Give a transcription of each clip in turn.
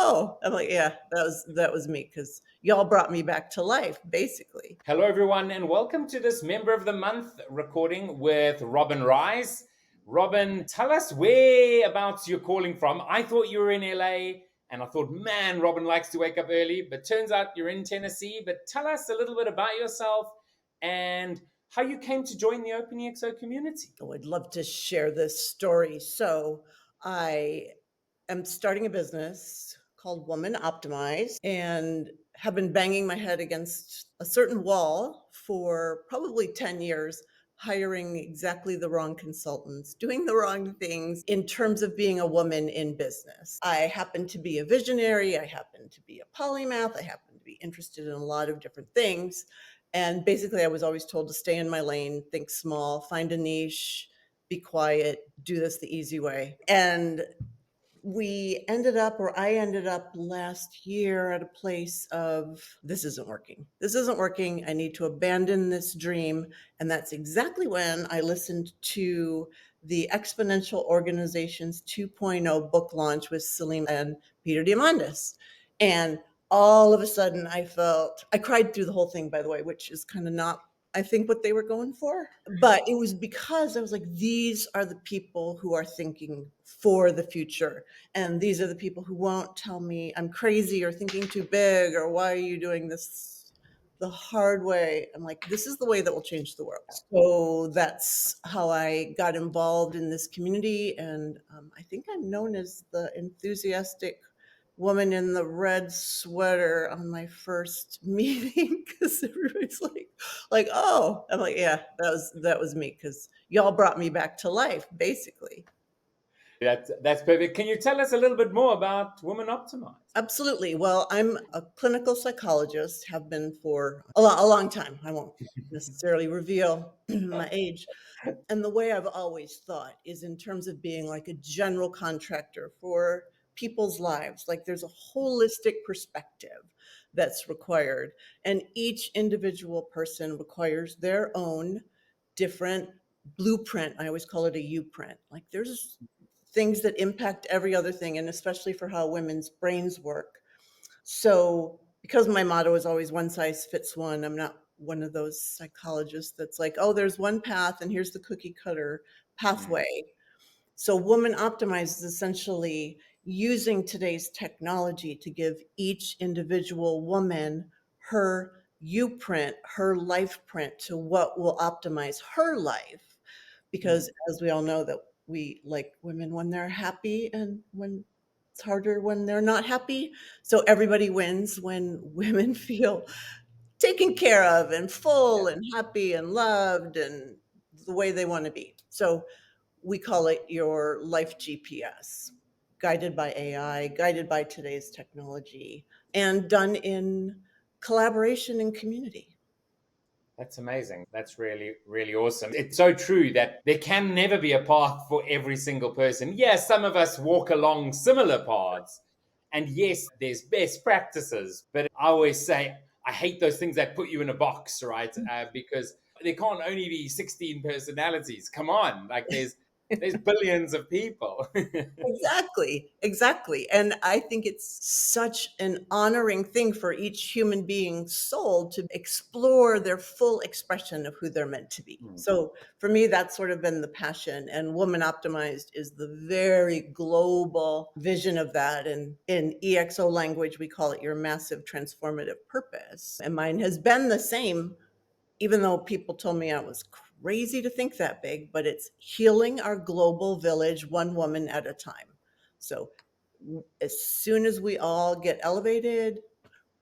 oh, I'm like, yeah, that was me because y'all brought me back to life, basically. Hello, everyone, and welcome to this Member of the Month recording with Robin Rise. Robin, tell us whereabouts you're calling from. I thought you were in LA, and I thought, man, Robin likes to wake up early, but turns out you're in Tennessee. But tell us a little bit about yourself and how you came to join the OpenExO community. Oh, I'd love to share this story. So I am starting a business called Woman Optimize and have been banging my head against a certain wall for probably 10 years, hiring exactly the wrong consultants, doing the wrong things in terms of being a woman in business. I happen to be a visionary. I happen to be a polymath. I happen to be interested in a lot of different things. And basically, I was always told to stay in my lane, think small, find a niche, be quiet, do this the easy way. And I ended up last year at a place of, this isn't working. This isn't working. I need to abandon this dream. And that's exactly when I listened to the Exponential Organization's 2.0 book launch with Celine and Peter Diamandis. And all of a sudden I cried through the whole thing, by the way, which is kind of not, I think, what they were going for. But it was because I was like, these are the people who are thinking for the future. And these are the people who won't tell me I'm crazy or thinking too big or why are you doing this the hard way. I'm like, this is the way that will change the world. So that's how I got involved in this community. And I think I'm known as the enthusiastic woman in the red sweater on my first meeting because everybody's like, oh, I'm like, yeah, that was me because y'all brought me back to life, basically. That's perfect. Can you tell us a little bit more about Women Optimize? Absolutely. Well, I'm a clinical psychologist, have been for a long time. I won't necessarily reveal my age. And the way I've always thought is in terms of being like a general contractor for people's lives. Like there's a holistic perspective that's required, and each individual person requires their own different blueprint. I always call it a U print. Like there's things that impact every other thing, and especially for how women's brains work. So, because my motto is always one size fits one, I'm not one of those psychologists that's like, oh, there's one path and here's the cookie cutter Mm. pathway. So, Woman Optimized is essentially using today's technology to give each individual woman her U print, her life print to what will optimize her life. Because Mm. as we all know, that we like women when they're happy and when it's harder when they're not happy. So everybody wins when women feel taken care of and full and happy and loved and the way they want to be. So we call it your life GPS, guided by AI, guided by today's technology, and done in collaboration and community. That's amazing. That's really, really awesome. It's so true that there can never be a path for every single person. Yes, some of us walk along similar paths. And yes, there's best practices. But I always say, I hate those things that put you in a box, right? Because there can't only be 16 personalities. Come on. Like there's billions of people. Exactly, exactly. And I think it's such an honoring thing for each human being's soul to explore their full expression of who they're meant to be. Hmm. So for me, that's sort of been the passion. And Woman Optimized is the very global vision of that. And in EXO language, we call it your massive transformative purpose. And mine has been the same, even though people told me I was crazy to think that big, but it's healing our global village one woman at a time. So as soon as we all get elevated,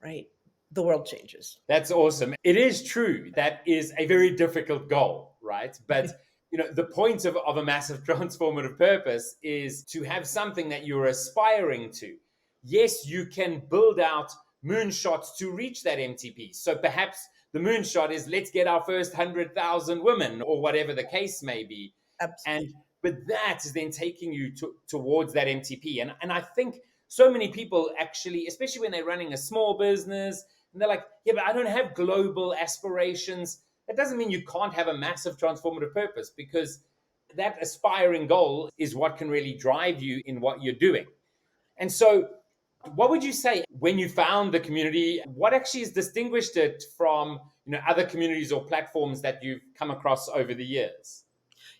right, the world changes. That's awesome. It is true. That is a very difficult goal, right? But the point of a massive transformative purpose is to have something that you're aspiring to. Yes, you can build out moonshots to reach that MTP. So perhaps the moonshot is let's get our first 100,000 women or whatever the case may be. And Absolutely. but that is then taking you towards that MTP. And I think so many people actually, especially when they're running a small business, and they're like, yeah, but I don't have global aspirations. That doesn't mean you can't have a massive transformative purpose, because that aspiring goal is what can really drive you in what you're doing. And so What would you say when you found the community? What actually has distinguished it from other communities or platforms that you've come across over the years?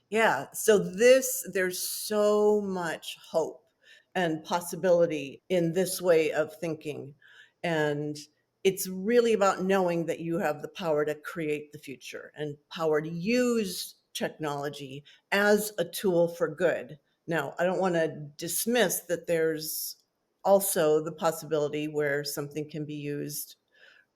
Yeah. So there's so much hope and possibility in this way of thinking. And it's really about knowing that you have the power to create the future and power to use technology as a tool for good. Now, I don't want to dismiss that there's also the possibility where something can be used,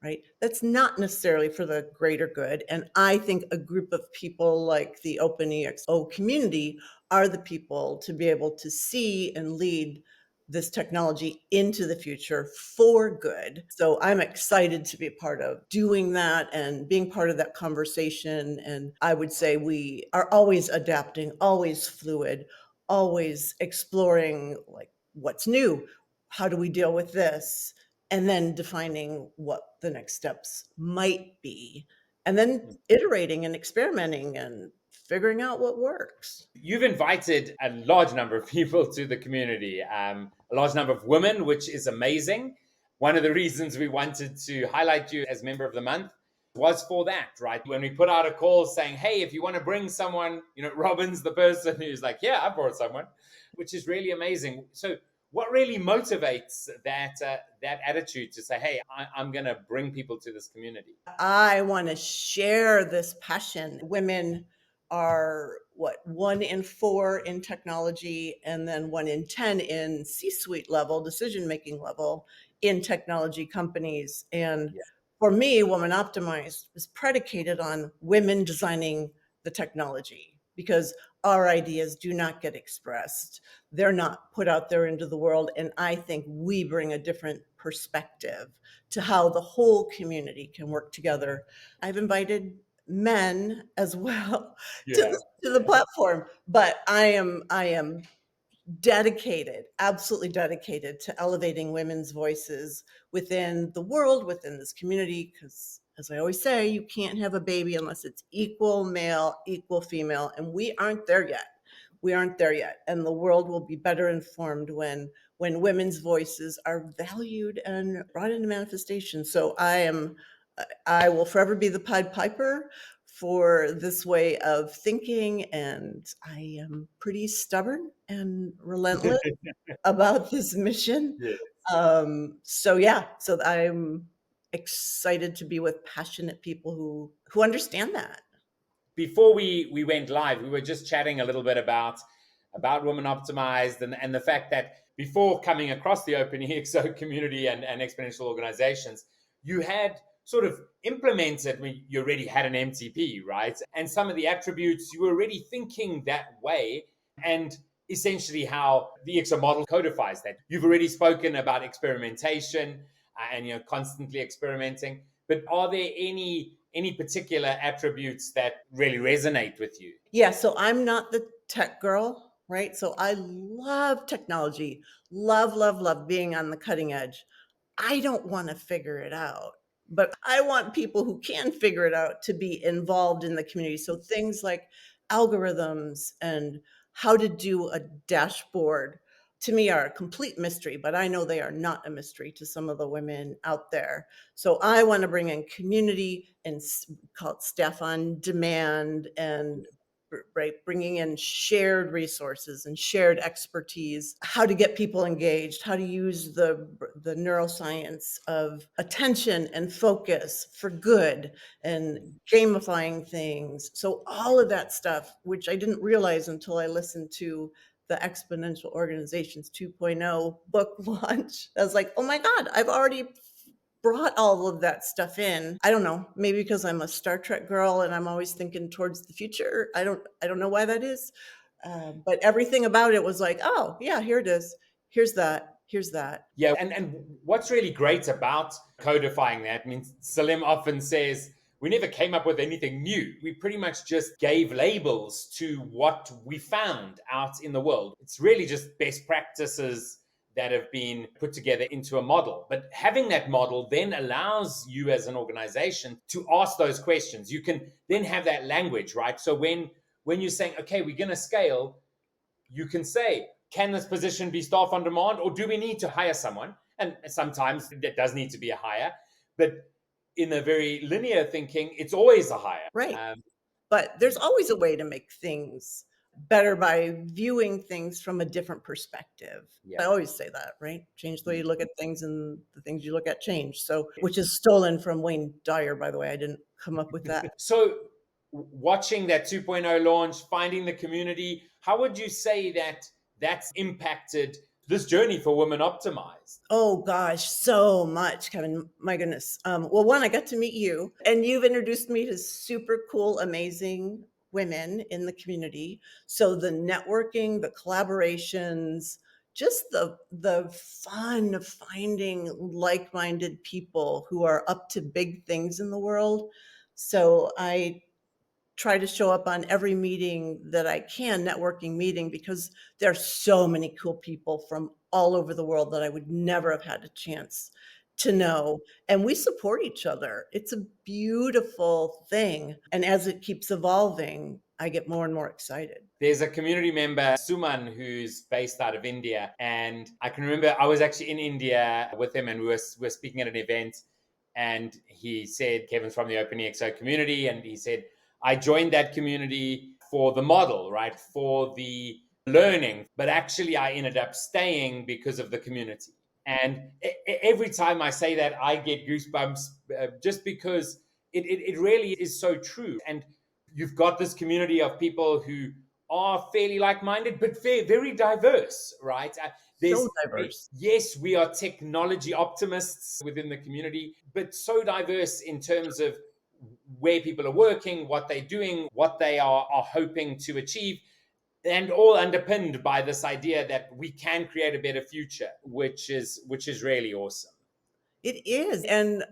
right? That's not necessarily for the greater good. And I think a group of people like the OpenExO community are the people to be able to see and lead this technology into the future for good. So I'm excited to be a part of doing that and being part of that conversation. And I would say we are always adapting, always fluid, always exploring like what's new. How do we deal with this? And then defining what the next steps might be, and then iterating and experimenting and figuring out what works. You've invited a large number of people to the community, a large number of women, which is amazing. One of the reasons we wanted to highlight you as member of the month was for that, right? When we put out a call saying, hey, if you want to bring someone, Robin's the person who's like, yeah, I brought someone, which is really amazing. So, what really motivates that attitude to say, hey, I'm going to bring people to this community? I want to share this passion. Women are what, 1 in 4 in technology, and then 1 in 10 in C-suite level, decision making level in technology companies. And Yeah. for me, Woman Optimized is predicated on women designing the technology because our ideas do not get expressed. They're not put out there into the world. And I think we bring a different perspective to how the whole community can work together. I've invited men as well to Yeah. the platform, but I am dedicated, absolutely dedicated to elevating women's voices within the world, within this community, because as I always say, you can't have a baby unless it's equal male, equal female, and we aren't there yet. We aren't there yet, and the world will be better informed when women's voices are valued and brought into manifestation. So I will forever be the Pied Piper for this way of thinking, and I am pretty stubborn and relentless about this mission. Yeah. So yeah, so I'm excited to be with passionate people who understand that. Before we went live, we were just chatting a little bit about Women Optimized and the fact that before coming across the OpenExO community and exponential organizations, you had sort of implemented, I mean, you already had an MTP, right? And some of the attributes, you were already thinking that way. And essentially how the EXO model codifies that. You've already spoken about experimentation and constantly experimenting. But are there any particular attributes that really resonate with you? Yeah, so I'm not the tech girl, right? So I love technology, love being on the cutting edge. I don't want to figure it out, but I want people who can figure it out to be involved in the community. So things like algorithms and how to do a dashboard to me are a complete mystery, but I know they are not a mystery to some of the women out there. So I want to bring in community and call it staff on demand and right, bringing in shared resources and shared expertise, how to get people engaged, how to use the neuroscience of attention and focus for good, and gamifying things. So all of that stuff, which I didn't realize until I listened to the Exponential Organizations 2.0 book launch. I was like, oh my God, I've already brought all of that stuff in. I don't know, maybe because I'm a Star Trek girl and I'm always thinking towards the future. I don't know why that is. But everything about it was like, oh yeah, here it is. Here's that. Here's that. Yeah, and what's really great about codifying that, I mean, Salim often says, we never came up with anything new. We pretty much just gave labels to what we found out in the world. It's really just best practices that have been put together into a model. But having that model then allows you as an organization to ask those questions. You can then have that language, right? So when you're saying, okay, we're going to scale, you can say, can this position be staff on demand or do we need to hire someone? And sometimes that does need to be a higher, but in a very linear thinking, it's always a higher. Right. But there's always a way to make things better by viewing things from a different perspective. I Yeah. always say that, right? Change the way you look at things and the things you look at change. So, which is stolen from Wayne Dyer, by the way. I didn't come up with that. So, watching that 2.0 launch, finding the community, how would you say that that's impacted this journey for Women Optimized? Oh gosh, so much, Kevin. My goodness. Well, one, I got to meet you, and you've introduced me to super cool, amazing women in the community. So the networking, the collaborations, just the fun of finding like-minded people who are up to big things in the world. So I try to show up on every meeting that I can, networking meeting, because there are so many cool people from all over the world that I would never have had a chance to know. And we support each other. It's a beautiful thing. And as it keeps evolving, I get more and more excited. There's a community member, Suman, who's based out of India. And I can remember I was actually in India with him, and we were speaking at an event. And he said, Kevin's from the OpenExO community. And he said, I joined that community for the model, right? For the learning. But actually, I ended up staying because of the community. And every time I say that, I get goosebumps just because it really is so true. And you've got this community of people who are fairly like-minded, but very diverse, right? So diverse. Yes, we are technology optimists within the community, but so diverse in terms of where people are working, what they're doing, what they are hoping to achieve, and all underpinned by this idea that we can create a better future, which is really awesome. It is. And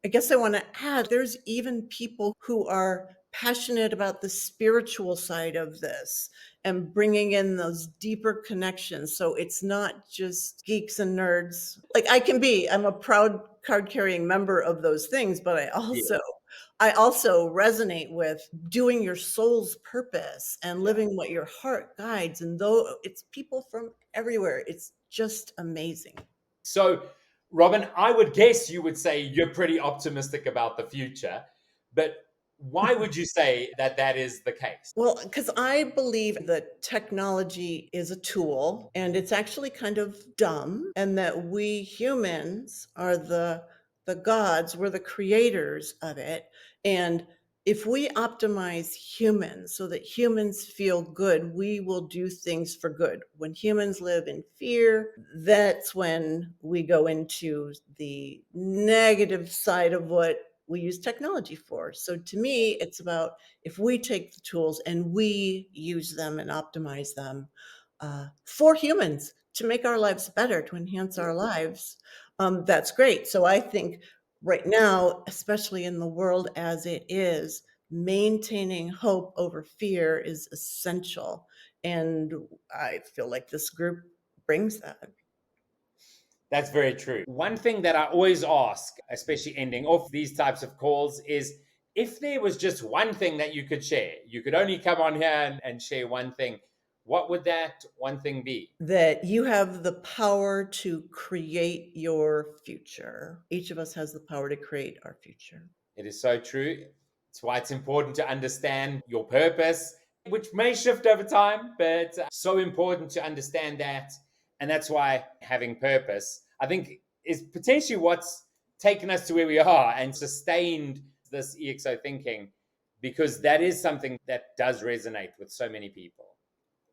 I guess I want to add there's even people who are passionate about the spiritual side of this and bringing in those deeper connections. So it's not just geeks and nerds. Like I'm a proud card carrying member of those things, but Yeah, I also resonate with doing your soul's purpose and yeah. living what your heart guides. And though it's people from everywhere, it's just amazing. So, Robin, I would guess you would say you're pretty optimistic about the future, but why would you say that that is the case? Well, because I believe that technology is a tool and it's actually kind of dumb, and that we humans are the gods, we're the creators of it. And if we optimize humans so that humans feel good, we will do things for good. When humans live in fear, that's when we go into the negative side of what we use technology for. So to me, it's about if we take the tools and we use them and optimize them for humans to make our lives better, to enhance our lives, that's great. So I think right now, especially in the world as it is, maintaining hope over fear is essential. And I feel like this group brings that. That's very true. One thing that I always ask, especially ending off these types of calls, is if there was just one thing that you could share, you could only come on here and share one thing, what would that one thing be? That you have the power to create your future. Each of us has the power to create our future. It is so true. It's why it's important to understand your purpose, which may shift over time, but so important to understand that. And that's why having purpose, I think, is potentially what's taken us to where we are and sustained this EXO thinking, because that is something that does resonate with so many people.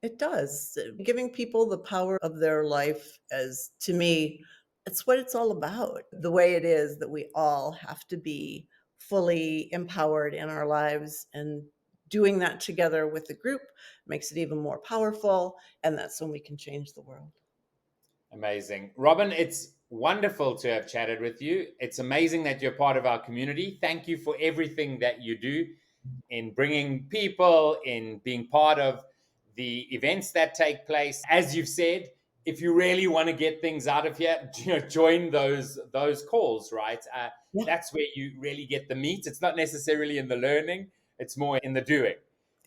It does. Giving people the power of their life as to me, it's what it's all about. The way it is that we all have to be fully empowered in our lives, and doing that together with the group makes it even more powerful. And that's when we can change the world. Amazing. Robin, it's wonderful to have chatted with you. It's amazing that you're part of our community. Thank you for everything that you do in bringing people, in being part of the events that take place. As you've said, if you really want to get things out of here, join those calls, right? Yeah, That's where you really get the meat. It's not necessarily in the learning; it's more in the doing.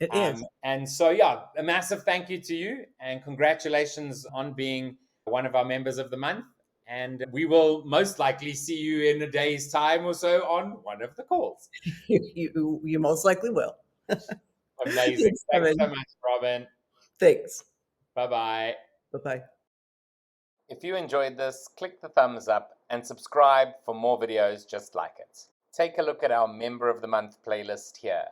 it is. And so, yeah, a massive thank you to you, and congratulations on being one of our members of the month. And we will most likely see you in a day's time or so on one of the calls. You most likely will. Amazing. Thanks, Thanks so Kevin. much, Robin. Thanks. Bye bye. Bye-bye. If you enjoyed this, click the thumbs up and subscribe for more videos just like it. Take a look at our Member of the Month playlist here.